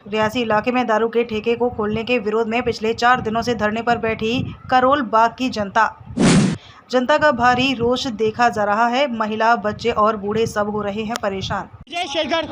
रियासी इलाके में दारू के ठेके को खोलने के विरोध में पिछले 4 दिनों से धरने पर बैठी करोल बाग की जनता का भारी रोष देखा जा रहा है। महिला, बच्चे और बूढ़े सब हो रहे हैं परेशान। विजय शेखर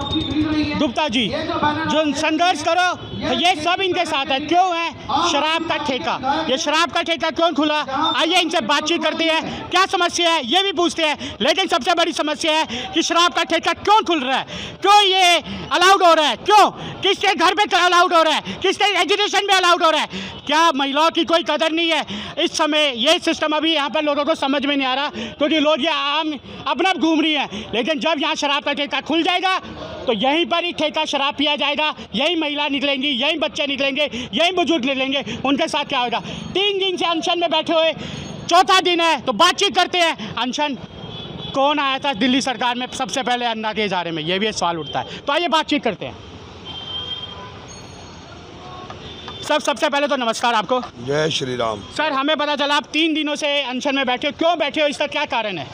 गुप्ता जी जो संघर्ष करो, ये सब इनके साथ है। क्यों है शराब का ठेका, ये शराब का ठेका क्यों खुला? आइए इनसे बातचीत करते हैं, क्या समस्या है ये भी पूछते हैं। लेकिन सबसे बड़ी समस्या है कि शराब का ठेका क्यों खुल रहा है, क्यों ये अलाउड हो रहा है, क्यों किसके घर पे अलाउड हो रहा है, किसके एजुकेशन में अलाउड हो रहा है? क्या महिलाओं की कोई कदर नहीं है? इस समय ये सिस्टम अभी यहाँ पर लोगों को समझ में नहीं आ रहा, क्योंकि लोग ये आम अपना घूम रही हैं। लेकिन जब यहाँ शराब का ठेका खुल जाएगा तो यहीं पर ही ठेका शराब पिया जाएगा, यही महिला निकलेंगी, यही बच्चे निकलेंगे, यही बुजुर्ग निकलेंगे। उनके साथ क्या होगा? 3 दिन से अनशन में बैठे हुए, 4था दिन है तो बातचीत करते हैं। अनशन कौन आया था दिल्ली सरकार में सबसे पहले अन्ना के इजारे में, ये भी एक सवाल उठता है। तो आइए बातचीत करते हैं। सबसे पहले तो नमस्कार आपको। जय श्री राम। सर, हमें पता चला आप 3 दिनों से अनशन में बैठे हो, क्यों बैठे हो, इसका क्या कारण है?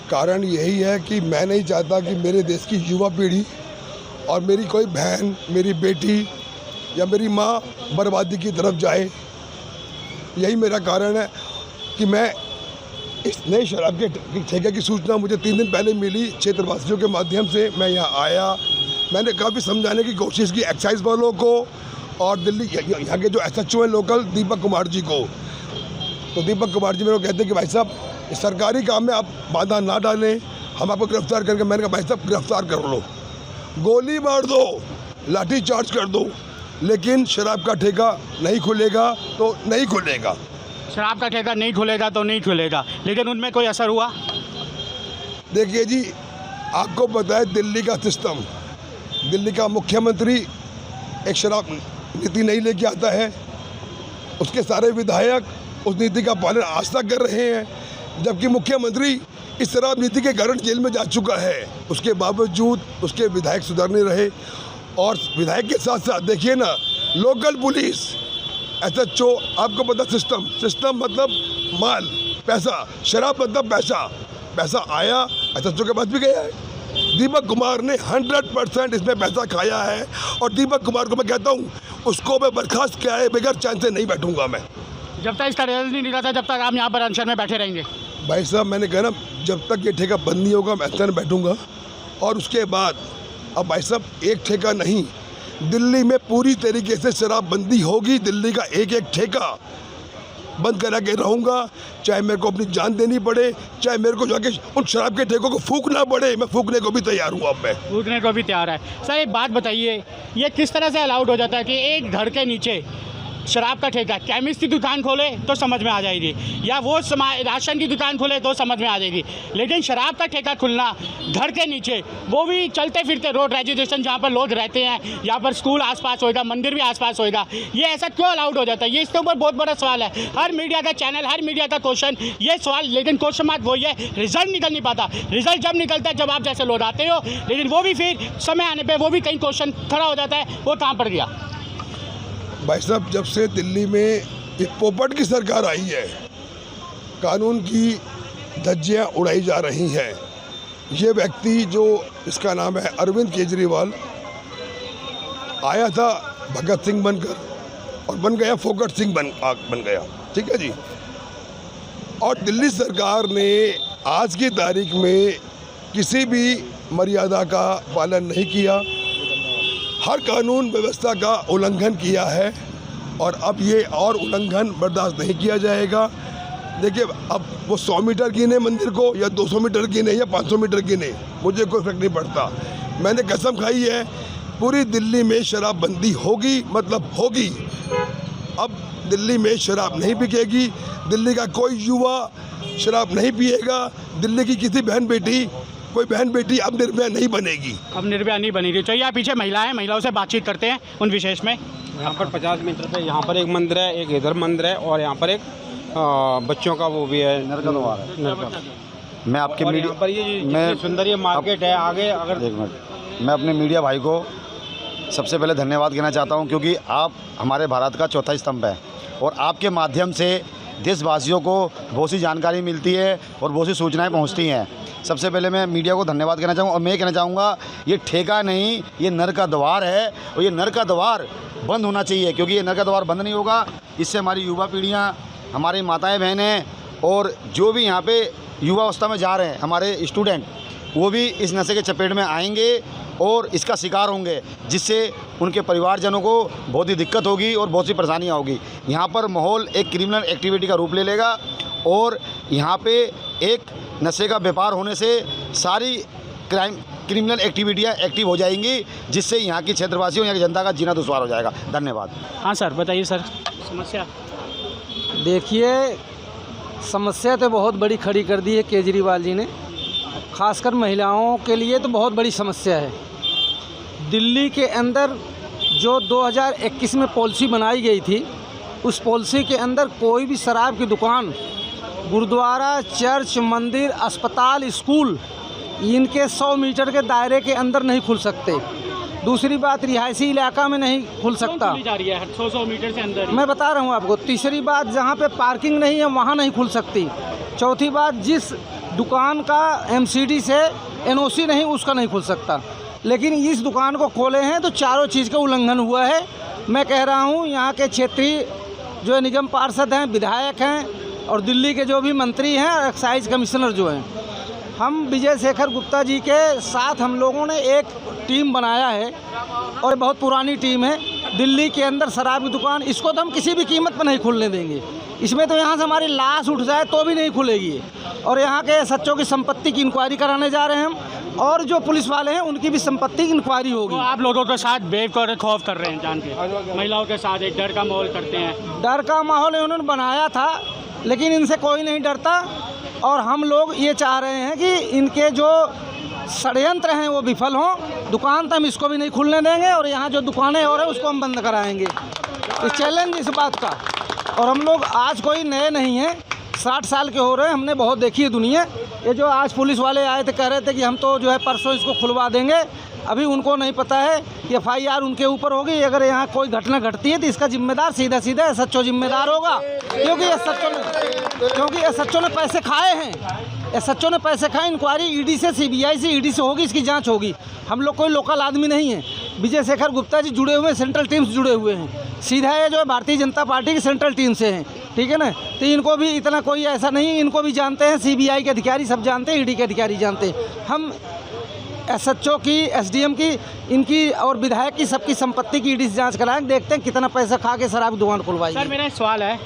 कारण यही है कि मैं नहीं चाहता कि मेरे देश की युवा पीढ़ी और मेरी कोई बहन, मेरी बेटी या मेरी माँ बर्बादी की तरफ जाए। यही मेरा कारण है कि मैं इस नए शराब के ठेके की सूचना मुझे 3 दिन पहले मिली। क्षेत्रवासियों के माध्यम से मैं यहाँ आया। मैंने काफ़ी समझाने की कोशिश की एक्साइज वालों को और दिल्ली यहाँ के जो SHO हैं लोकल, दीपक कुमार जी को। तो दीपक कुमार जी मेरे को कहते कि भाई साहब इस सरकारी काम में आप बाधा ना डालें, हम आपको गिरफ्तार करके। मैंने कहा भाई साहब गिरफ्तार कर लो, गोली मार दो, लाठी चार्ज कर दो, लेकिन शराब का ठेका नहीं खुलेगा तो नहीं खुलेगा। शराब का ठेका नहीं खुलेगा तो नहीं खुलेगा, लेकिन उनमें कोई असर हुआ? देखिए जी, आपको पता है दिल्ली का सिस्टम, दिल्ली का मुख्यमंत्री एक शराब नीति नहीं लेके आता है, उसके सारे विधायक उस नीति का पालन आज तक कर रहे हैं, जबकि मुख्यमंत्री इस शराब नीति के कारण जेल में जा चुका है। उसके बावजूद उसके विधायक सुधर नहीं रहे। और विधायक के साथ साथ देखिए ना, लोकल पुलिस, SHO, आपको पता सिस्टम मतलब माल, पैसा, शराब मतलब पैसा। पैसा आया SHO के पास भी गया है। दीपक कुमार ने 100% इसमें पैसा खाया है। और दीपक कुमार को मैं कहता हूँ उसको मैं बर्खास्त किया है, बगैर चैन से नहीं बैठूंगा मैं। जब तक इसका रिजल्ट नहीं निकलता जब तक आप यहाँ पर अनशन में बैठे रहेंगे? भाई साहब मैंने कहा ना, जब तक ये ठेका बंद नहीं होगा मैं अनशन में बैठूंगा। और उसके बाद अब भाई साहब एक ठेका नहीं, दिल्ली में पूरी तरीके से शराबबंदी होगी। दिल्ली का एक ठेका बंद करा के रहूँगा, चाहे मेरे को अपनी जान देनी पड़े, चाहे मेरे को जाके उन शराब के ठेकों को फूकना पड़े, मैं फूकने को भी तैयार हूँ। अब मैं फूकने को भी तैयार है। सर एक बात बताइए, ये किस तरह से अलाउड हो जाता है कि एक घर के नीचे शराब का ठेका? केमिस्ट की दुकान खोले तो समझ में आ जाएगी, या वो राशन की दुकान खोले तो समझ में आ जाएगी, लेकिन शराब का ठेका खुलना घर के नीचे, वो भी चलते फिरते रोड रेजिस्ट्रेशन जहाँ पर लोग रहते हैं, यहाँ पर स्कूल आसपास होएगा, मंदिर भी आसपास होएगा, ये ऐसा क्यों अलाउड हो जाता है? ये इसके ऊपर बहुत बड़ा सवाल है। हर मीडिया का चैनल, हर मीडिया का क्वेश्चन ये सवाल, लेकिन क्वेश्चन मार्क वही है, रिजल्ट निकल नहीं पाता। रिजल्ट जब निकलता है जब आप जैसे लोग आते हो, लेकिन वो भी फिर समय आने पर वो भी कहीं क्वेश्चन खड़ा हो जाता है, वो कहाँ पर गया? भाई साहब जब से दिल्ली में एक पोपट की सरकार आई है, कानून की धज्जियाँ उड़ाई जा रही हैं। ये व्यक्ति जो इसका नाम है अरविंद केजरीवाल, आया था भगत सिंह बनकर और बन गया फोकट सिंह बन गया, ठीक है जी। और दिल्ली सरकार ने आज की तारीख में किसी भी मर्यादा का पालन नहीं किया, हर कानून व्यवस्था का उल्लंघन किया है। और अब ये और उल्लंघन बर्दाश्त नहीं किया जाएगा। देखिए, अब वो 100 मीटर गिने मंदिर को या 200 मीटर गिने या 500 मीटर गिने, मुझे कोई फर्क नहीं पड़ता। मैंने कसम खाई है पूरी दिल्ली में शराबबंदी होगी, मतलब होगी। अब दिल्ली में शराब नहीं बिकेगी, दिल्ली का कोई युवा शराब नहीं पिएगा, दिल्ली की किसी कोई बहन बेटी अब निर्भया नहीं बनेगी। अब निर्भया नहीं बनेगी। चाहिए आप पीछे महिलाओं से बातचीत करते हैं उन विशेष में। यहाँ पर 50 मीटर पे यहाँ पर एक मंदिर है, एक इधर मंदिर है, और यहाँ पर एक बच्चों का वो भी है, नरका द्वार है। मैं आपके मीडिया पर ये सुंदर ये मार्केट है आगे। अगर एक मिनट, मैं अपने मीडिया भाई को सबसे पहले धन्यवाद कहना चाहता हूँ, क्योंकि आप हमारे भारत का चौथा स्तंभ है और आपके माध्यम से देशवासियों को बहुत सी जानकारी मिलती है और बहुत सी सूचनाएं पहुँचती हैं। सबसे पहले मैं मीडिया को धन्यवाद कहना चाहूँगा और मैं कहना चाहूँगा ये ठेका नहीं, ये नर का द्वार है और ये नर का द्वार बंद होना चाहिए, क्योंकि ये नर का द्वार बंद नहीं होगा, इससे हमारी युवा पीढ़ियाँ, हमारी माताएं बहनें और जो भी यहाँ पे युवा अवस्था में जा रहे हैं हमारे स्टूडेंट, वो भी इस नशे के चपेट में आएंगे और इसका शिकार होंगे, जिससे उनके परिवारजनों को बहुत ही दिक्कत होगी और बहुत सी परेशानियाँ होगी। यहाँ पर माहौल एक क्रिमिनल एक्टिविटी का रूप ले लेगा और यहाँ पे एक नशे का व्यापार होने से सारी क्रिमिनल एक्टिविटियाँ एक्टिव हो जाएंगी, जिससे यहाँ की क्षेत्रवासियों, यहाँ की जनता का जीना दुश्वार हो जाएगा। धन्यवाद। हाँ सर, बताइए सर समस्या। देखिए, समस्या तो बहुत बड़ी खड़ी कर दी है केजरीवाल जी ने, खासकर महिलाओं के लिए तो बहुत बड़ी समस्या है। दिल्ली के अंदर जो 2021 में पॉलिसी बनाई गई थी, उस पॉलिसी के अंदर कोई भी शराब की दुकान गुरुद्वारा, चर्च, मंदिर, अस्पताल, स्कूल इनके 100 मीटर के दायरे के अंदर नहीं खुल सकते। दूसरी बात, रिहायशी इलाका में नहीं खुल सकता, जा रही है 100 मीटर से अंदर। मैं बता रहा हूँ आपको। तीसरी बात, जहाँ पे पार्किंग नहीं है वहाँ नहीं खुल सकती। चौथी बात, जिस दुकान का एमसीडी से एनओसी नहीं, उसका नहीं खुल सकता। लेकिन इस दुकान को खोले हैं तो चारों चीज़ का उल्लंघन हुआ है। मैं कह रहा हूँ, यहाँ के क्षेत्रीय जो निगम पार्षद हैं, विधायक हैं और दिल्ली के जो भी मंत्री हैं और एक्साइज कमिश्नर जो हैं, हम विजय शेखर गुप्ता जी के साथ हम लोगों ने एक टीम बनाया है और बहुत पुरानी टीम है। दिल्ली के अंदर शराब की दुकान, इसको तो हम किसी भी कीमत पर नहीं खुलने देंगे। इसमें तो यहाँ से हमारी लाश उठ जाए तो भी नहीं खुलेगी। और यहाँ के सच्चों की संपत्ति की इंक्वायरी कराने जा रहे हैं हम, और जो पुलिस वाले हैं उनकी भी संपत्ति की इंक्वायरी होगी। तो आप लोगों के साथ बेखौफ कर रहे हैं, जान के महिलाओं के साथ एक डर का माहौल करते हैं। डर का माहौल उन्होंने बनाया था, लेकिन इनसे कोई नहीं डरता। और हम लोग ये चाह रहे हैं कि इनके जो षड्यंत्र हैं वो विफल हों। दुकान तो हम इसको भी नहीं खुलने देंगे और यहाँ जो दुकानें और हैं उसको हम बंद कराएंगे। इस चैलेंज इस बात का। और हम लोग आज कोई नए नहीं हैं, 60 साल के हो रहे हैं, हमने बहुत देखी है दुनिया। ये जो आज पुलिस वाले आए थे, कह रहे थे कि हम तो जो है परसों इसको खुलवा देंगे, अभी उनको नहीं पता है कि FIR उनके ऊपर होगी। अगर यहाँ कोई घटना घटती है तो इसका जिम्मेदार सीधा सीधा SHO जिम्मेदार होगा, क्योंकि SHO ने पैसे खाए हैं। SHO ने पैसे खाए। इंक्वायरी ED से, CBI से, ED से होगी, इसकी जांच होगी। हम लोग कोई लोकल आदमी नहीं है। विजय शेखर गुप्ता जी जुड़े हुए, सेंट्रल टीम से जुड़े हुए हैं, सीधा ये जो है भारतीय जनता पार्टी की सेंट्रल टीम से हैं, ठीक है ना। तो इनको भी इतना कोई ऐसा नहीं, इनको भी जानते हैं, CBI के अधिकारी सब जानते हैं, ED के अधिकारी जानते हैं। हम SHO की, SDM की, इनकी और विधायक की सबकी संपत्ति की ED से जांच कराएं, देखते हैं कितना पैसा खा के शराब की दुकान खुलवाई। सर मेरा सवाल है,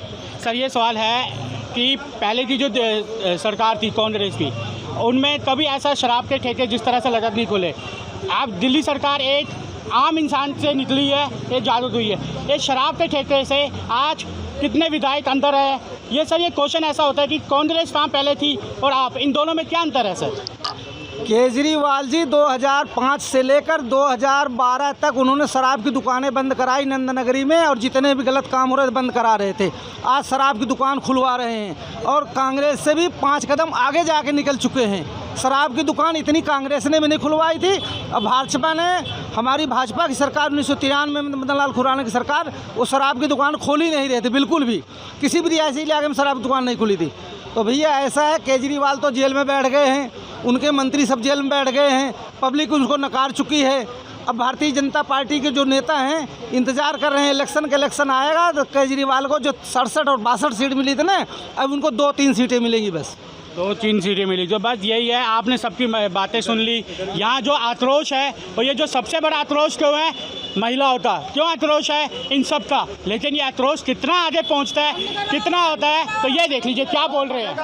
सर ये सवाल है कि पहले की जो सरकार थी कांग्रेस की, उनमें कभी ऐसा शराब के ठेके जिस तरह से लगत नहीं खुले। अब दिल्ली सरकार एक आम इंसान से निकली है, ये जादू हुई है। ये शराब के ठेके से आज कितने विधायक अंदर है। ये सर, ये क्वेश्चन ऐसा होता है कि कांग्रेस कहाँ पहले थी और आप, इन दोनों में क्या अंतर है सर? केजरीवाल जी 2005 से लेकर 2012 तक उन्होंने शराब की दुकानें बंद कराई नंदनगरी में, और जितने भी गलत काम हो रहे थे बंद करा रहे थे। आज शराब की दुकान खुलवा रहे हैं और कांग्रेस से भी 5 कदम आगे जाके निकल चुके हैं। शराब की दुकान इतनी कांग्रेस ने भी नहीं खुलवाई थी। अब भाजपा ने, हमारी भाजपा की सरकार 1993 में मदन लाल खुराना की सरकार, वो शराब की दुकान खोल ही नहीं रहे थे बिल्कुल भी। किसी भी रियासी इलाके में शराब की दुकान नहीं खुली थी। तो भैया ऐसा है, केजरीवाल तो जेल में बैठ गए हैं, उनके मंत्री सब जेल में बैठ गए हैं, पब्लिक उनको नकार चुकी है। अब भारतीय जनता पार्टी के जो नेता हैं इंतज़ार कर रहे हैं इलेक्शन आएगा तो केजरीवाल को जो 67 और 62 सीट मिली थी ना, अब उनको 2-3 सीटें मिलेंगी, बस 2-3 सीटें मिली। जो बस यही है, आपने सबकी बातें सुन ली। यहाँ जो आक्रोश है, और ये जो सबसे बड़ा आक्रोश क्यों है, महिलाओं का क्यों आक्रोश है, इन सब का। लेकिन ये आक्रोश कितना आगे पहुँचता है, कितना होता है, तो ये देख लीजिए क्या बोल रहे हैं।